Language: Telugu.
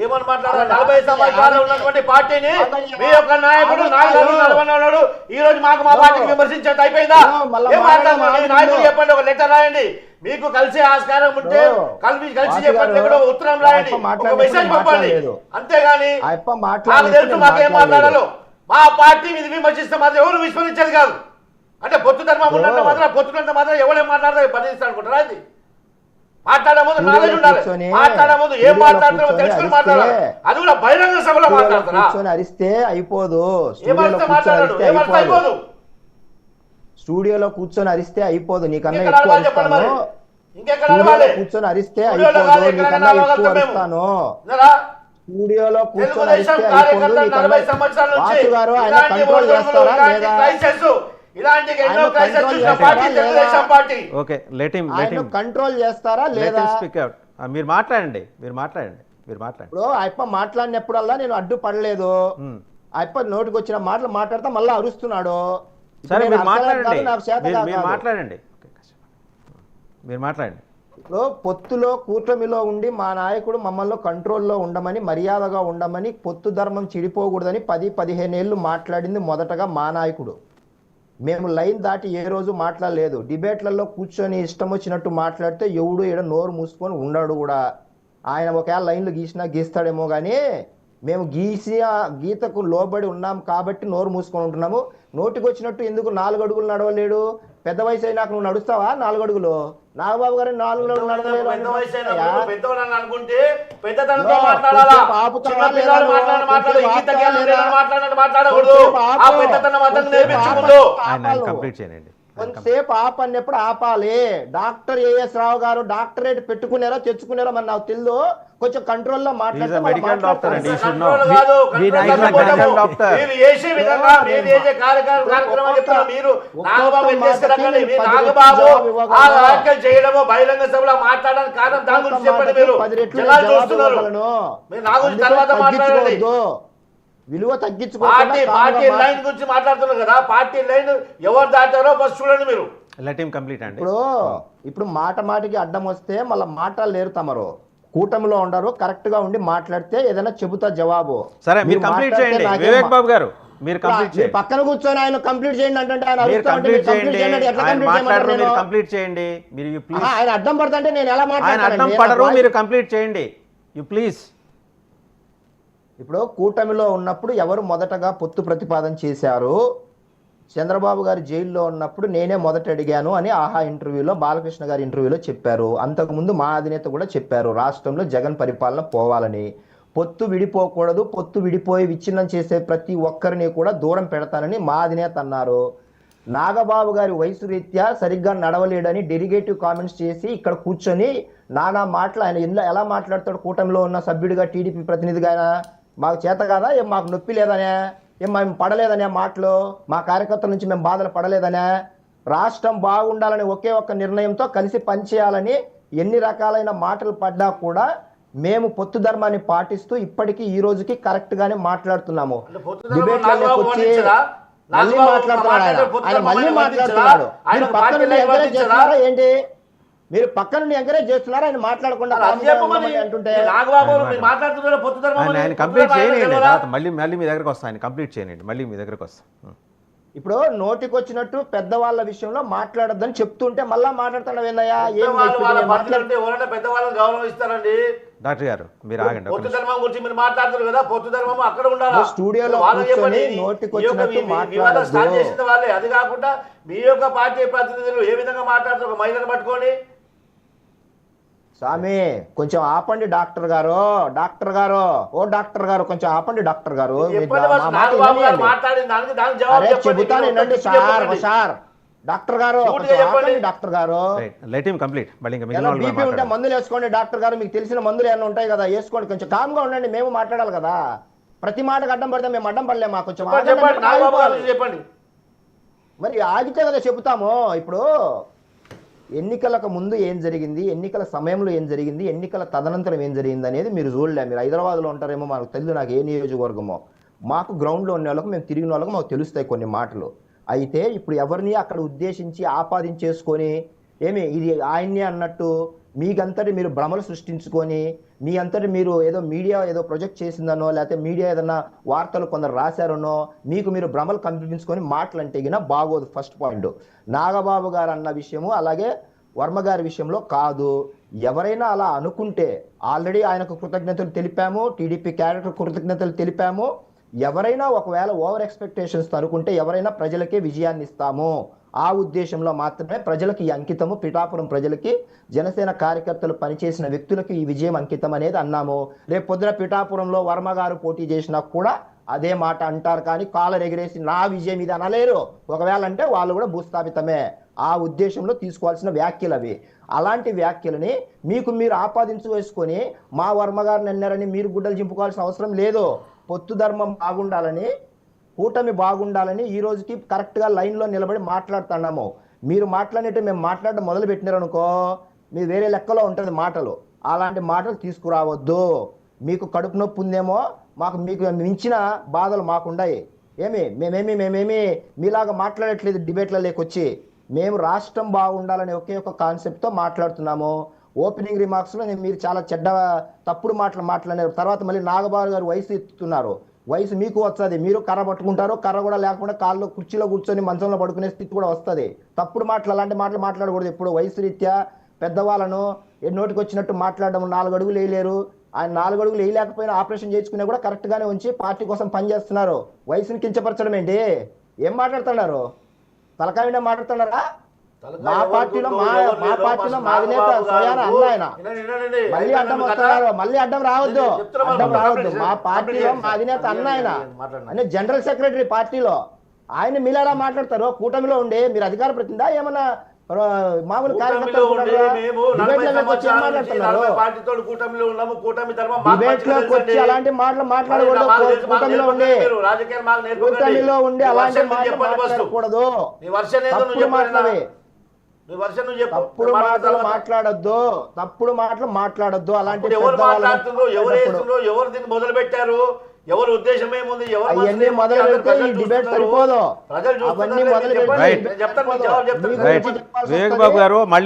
ఏమని మాట్లాడాలి? 40 సంవత్సరాలు ఉన్నటువంటి పార్టీని మీ యొక్క నాయకుడు నాలుగు ఈ రోజు మాకు మా పార్టీని విమర్శించేది అయిపోయిందా? ఏం మాట్లాడుతున్నారు? నాయకుడు చెప్పండి, ఒక లెటర్ రాయండి, మీకు కలిసి ఆస్కారం ఉంటే కలిసి చెప్పండి, ఉత్తరం రాయండి, ఒక మెసేజ్ పంపండి. అంతేగాని నాకు తెలుసు మాకేం మాట్లాడాలో. మా పార్టీ మీద విమర్శిస్తే మాత్రం ఎవరు విస్మరించేది కాదు. అంటే పొత్తు ధర్మం ఉన్నంత మాత్రం పొత్తున్నంత మాత్రం ఎవరేం మాట్లాడతారు పరిస్థితి అనుకుంటారా? అది మాట్లాడే ముందు నాలెడ్జ్ ఉండాలి. మాట్లాడే ముందు ఏం మాట్లాడతారో తెలుసుకుని మాట్లాడాలి. అది కూడా బహిరంగ సభలో మాట్లాడతారా? అరిస్తే అయిపోదు. అయిపోదు. స్టూడియోలో కూర్చొని అరిస్తే అయిపోదు. నీకన్నా ఇంకెక్కడ కూర్చొని అరిస్తే అయిపోదు. నీకన్నా ఎక్కువ అరుస్తాను. స్టూడియోలో కూర్చొని అరిస్తే అయిపోదు. వాసు గారు ఆయన కంట్రోల్ చేస్తారా లేదా? కంట్రోల్ చేస్తారా లేదా? మీరు మాట్లాడండి. ఇప్పుడు అప్ప మాట్లాడినప్పుడల్లా నేను అడ్డుపడలేదు. అప్ప నోటికి వచ్చిన మాటలు మాట్లాడతా మళ్ళీ అరుస్తున్నాడు. మీరు మాట్లాడండి. ఇప్పుడు పొత్తులో కూటమిలో ఉండి మా నాయకుడు మమ్మల్ని కంట్రోల్లో ఉండమని, మర్యాదగా ఉండమని, పొత్తు ధర్మం చెడిపోకూడదని 10-15 ఏళ్ళు మాట్లాడింది మొదటగా మా నాయకుడు. మేము లైన్ దాటి ఏ రోజు మాట్లాడలేదు. డిబేట్లలో కూర్చొని ఇష్టం వచ్చినట్టు మాట్లాడితే ఎవడు ఈడ నోరు మూసుకొని ఉండడు కూడా. ఆయన ఒకవేళ లైన్లు గీస్తాడేమో కానీ మేము గీతకు లోబడి ఉన్నాం కాబట్టి నోరు మూసుకొని ఉంటున్నాము. నోటికి వచ్చినట్టు ఎందుకు 4 అడుగులు నడవలేడు? పెద్ద వయసు అయినాక నువ్వు నడుస్తావా 4 అడుగులు? నాగబాబు గారు 4 అడుగులు నడవలేడు కొంతసేపు ఆపన్నప్పుడు ఆపాలి. డాక్టర్ ఏఎస్ రావు గారు డాక్టరేట్ పెట్టుకున్నారో తెచ్చుకున్నారో మరి నాకు తెలియదు. కొంచెం కంట్రోల్లో మాట్లాడితే చేయడము బహిరంగ సభలో మాట్లాడడానికి కారణం దాని గురించి చెప్పండి. మీరు విలువ తగ్గించుకోండి. పార్టీ లైన్ గురించి మాట్లాడుతున్నారు కదా, పార్టీ లైన్ ఎవరు దాటారో ఫస్ట్ చూడండి మీరు. ఇప్పుడు మాటికి అడ్డం వస్తే మళ్ళీ మాటలేరు. తమరు కూటమిలో ఉండరు, కరెక్ట్ గా ఉండి మాట్లాడితే ఏదైనా చెబుతా జవాబు. సరే మీరు కంప్లీట్ చేయండి వివేక్ బాబు గారు. మీరు పక్కన కూర్చొని ఆయన కంప్లీట్ చేయండి అంటే ఆయన అడ్డం పడుతుంటే నేను ఎలా మాట్లాడతాను? మీరు కంప్లీట్ చేయండి ప్లీజ్. ఇప్పుడు కూటమిలో ఉన్నప్పుడు ఎవరు మొదటగా పొత్తు ప్రతిపాదన చేశారు? చంద్రబాబు గారు జైల్లో ఉన్నప్పుడు నేనే మొదట అడిగాను అని ఆహా ఇంటర్వ్యూలో, బాలకృష్ణ గారి ఇంటర్వ్యూలో చెప్పారు. అంతకుముందు మా అధినేత కూడా చెప్పారు రాష్ట్రంలో జగన్ పరిపాలన పోవాలని. పొత్తు విడిపోకూడదు, పొత్తు విడిపోయి విచ్ఛిన్నం చేసే ప్రతి ఒక్కరిని కూడా దూరం పెడతానని మా అధినేత అన్నారు. నాగబాబు గారి వయసు రీత్యా సరిగ్గా నడవలేడని డెరిగేటివ్ కామెంట్స్ చేసి ఇక్కడ కూర్చొని నానా మాటలు ఆయన ఎలా మాట్లాడతాడు? కూటమిలో ఉన్న సభ్యుడిగా, టీడీపీ ప్రతినిధిగా ఆయన మాకు చేత కాదా? ఏం మాకు నొప్పి లేదనే? ఏం మేము పడలేదనే మాటలు? మా కార్యకర్తల నుంచి మేము బాధలు పడలేదనే? రాష్ట్రం బాగుండాలని ఒకే ఒక్క నిర్ణయంతో కలిసి పనిచేయాలని ఎన్ని రకాలైన మాటలు పడ్డా కూడా మేము పొత్తు ధర్మాన్ని పాటిస్తూ ఇప్పటికీ ఈ రోజుకి కరెక్ట్ గానే మాట్లాడుతున్నాము. డిబేట్లోకి వచ్చి మళ్ళీ మాట్లాడుతున్నాడు ఆయన మళ్ళీ మాట్లాడుతున్నాడు. మీరు పక్కన ఎంకరేజ్ చేస్తున్నారా ఏంటి? మీరు పక్కన ఎంకరేజ్ చేస్తున్నారా ఆయన మాట్లాడకుండా అంటుంటే? ఇప్పుడు నోటికి వచ్చినట్టు పెద్దవాళ్ళ విషయంలో మాట్లాడద్దని చెప్తుంటే మళ్ళా మాట్లాడుతున్నావు ఏందయ్యా? పెద్దవాళ్ళని గౌరవిస్తారండి డాక్టర్ గారు. మీరు ఆగండి. పొత్తు ధర్మం గురించి మీరు మాట్లాడుతున్నారు కదా, పొత్తు ధర్మం అక్కడ ఉండాలి. స్టూడియోలో స్టార్ట్ చేసిన వాళ్ళే. అది కాకుండా మీ యొక్క పార్టీ ప్రతినిధులు ఏ విధంగా మాట్లాడుతారు ఒక మహిళను పట్టుకొని? స్వామి కొంచెం ఆపండి డాక్టర్ గారు. డాక్టర్ గారు, ఓ డాక్టర్ గారు కొంచెం ఆపండి డాక్టర్ గారు. చెబుతానండి సార్. డాక్టర్ గారు డాక్టర్ గారు బీపీ ఉంటే మందులు వేసుకోండి. డాక్టర్ గారు మీకు తెలిసిన మందులు ఏమైనా ఉంటాయి కదా, వేసుకోండి. కొంచెం కామ్ గా ఉండండి. మేము మాట్లాడాలి కదా. ప్రతి మాటకు అడ్డం పడితే మేము అడ్డం పడలేమా? కొంచెం చెప్పండి. మరి ఆగితే కదా చెబుతాము. ఇప్పుడు ఎన్నికలకు ముందు ఏం జరిగింది, ఎన్నికల సమయంలో ఏం జరిగింది, ఎన్నికల తదనంతరం ఏం జరిగింది అనేది మీరు చూడలే. మీరు హైదరాబాద్లో ఉంటారేమో, మాకు తెలియదు నాకు ఏ నియోజకవర్గమో. మాకు గ్రౌండ్లో ఉన్న వాళ్ళకు, మేము తిరిగిన వాళ్ళకు మాకు తెలుస్తాయి కొన్ని మాటలు. అయితే ఇప్పుడు ఎవరిని అక్కడ ఉద్దేశించి ఆపాదించేసుకొని ఇది ఆయన్నే అన్నట్టు మీకంతటి మీరు భ్రమలు సృష్టించుకొని మీ అంతటి మీరు ఏదో మీడియా ఏదో ప్రొజెక్ట్ చేసిందనో లేకపోతే మీడియా ఏదన్నా వార్తలు కొందరు రాశారనో మీకు మీరు భ్రమలు కల్పించుకొని మాటలంటే గిన బాగోదు. ఫస్ట్ పాయింట్ నాగబాబు గారు అన్న విషయము అలాగే వర్మ గారి విషయంలో కాదు. ఎవరైనా అలా అనుకుంటే ఆల్రెడీ ఆయనకు కృతజ్ఞతలు తెలిపాము, టీడీపీ క్యాడర్ కృతజ్ఞతలు తెలిపాము. ఎవరైనా ఒకవేళ ఓవర్ ఎక్స్పెక్టేషన్స్ అనుకుంటే ఎవరైనా ప్రజలకే విజయాన్ని ఇస్తాము ఆ ఉద్దేశంలో మాత్రమే ప్రజలకు ఈ అంకితము, పిఠాపురం ప్రజలకి జనసేన కార్యకర్తలు పనిచేసిన వ్యక్తులకు ఈ విజయం అంకితం అనేది అన్నాము. రేపు పొద్దున పిఠాపురంలో వర్మ గారు పోటీ చేసినా కూడా అదే మాట అంటారు, కానీ కాలర్ ఎగిరేసి నా విజయం ఇది అనలేరు. ఒకవేళ అంటే వాళ్ళు కూడా భూస్థాపితమే. ఆ ఉద్దేశంలో తీసుకోవాల్సిన వ్యాఖ్యలు అవి. అలాంటి వ్యాఖ్యలని మీకు మీరు ఆపాదించు వేసుకొని మా వర్మ గారిని అన్నారని మీరు గుడ్డలు చింపుకోవాల్సిన అవసరం లేదు. పొత్తు ధర్మం బాగుండాలని, కూటమి బాగుండాలని ఈ రోజుకి కరెక్ట్గా లైన్లో నిలబడి మాట్లాడుతున్నాము. మీరు మాట్లాడినట్టు మేము మాట్లాడడం మొదలు పెట్టినారనుకో మీ వేరే లెక్కలో ఉంటుంది మాటలు. అలాంటి మాటలు తీసుకురావద్దు. మీకు కడుపు నొప్పి ఉందేమో, మీకు మించిన బాధలు మాకుండాయి. మేమేమి మీలాగా మాట్లాడట్లేదు డిబేట్ల లేకొచ్చి. మేము రాష్ట్రం బాగుండాలనే ఒకే ఒక కాన్సెప్ట్తో మాట్లాడుతున్నాము. ఓపెనింగ్ రిమార్క్స్లో మీరు చాలా చెడ్డ తప్పుడు మాట్లాడారు. తర్వాత మళ్ళీ నాగబాబు గారు వయసు ఎత్తుతున్నారు. వయసు మీకు వస్తుంది, మీరు కర్ర పట్టుకుంటారు, కర్ర కూడా లేకుండా కాళ్ళు కుర్చీలో కూర్చొని మంచంలో పడుకునే స్థితి కూడా వస్తుంది. తప్పుడు మాటలు అలాంటి మాటలు మాట్లాడకూడదు. ఎప్పుడు వయసు రీత్యా పెద్దవాళ్ళను నోటికి వచ్చినట్టు మాట్లాడడం. 4 అడుగులు వేయలేరు. ఆయన 4 అడుగులు వేయలేకపోయినా ఆపరేషన్ చేయించుకునే కూడా కరెక్ట్గానే ఉంచి పార్టీ కోసం పనిచేస్తున్నారు. వయసుని కించపరచడం ఏంటి? ఏం మాట్లాడుతున్నారు? తలకాయ మాట్లాడుతున్నారా? మా పార్టీలో మా అధినేత స్వయాన అన్న ఆయన. మళ్ళీ అడ్డం వస్తున్నారు, మళ్ళీ అడ్డం రావద్దు. మా పార్టీలో మా అధినేత అన్న ఆయన అంటే జనరల్ సెక్రటరీ పార్టీలో. ఆయన మీలారా మాట్లాడతారు. కూటమిలో ఉండి మీరు అధికార ప్రతినిధా ఏమన్నా మామూలు కార్యకర్తలు అలాంటి మాటలు మాట్లాడకూడదు. కూటమిలో ఉండి అలాంటి మాటలు మాట్లాడకూడదు. తప్పుడు మాటలు మాట్లాడొద్దు. తప్పుడు మాటలు మాట్లాడొద్దు. అలాంటి ఎవరు దీన్ని మొదలు పెట్టారు? ఎవరు ఉద్దేశం ఏముంది? అవన్నీ మొదలు పెడితే ఈ డిబేట్ సరిపోదు. అవన్నీ మొదలు వివేక్ బాబు గారు మళ్ళీ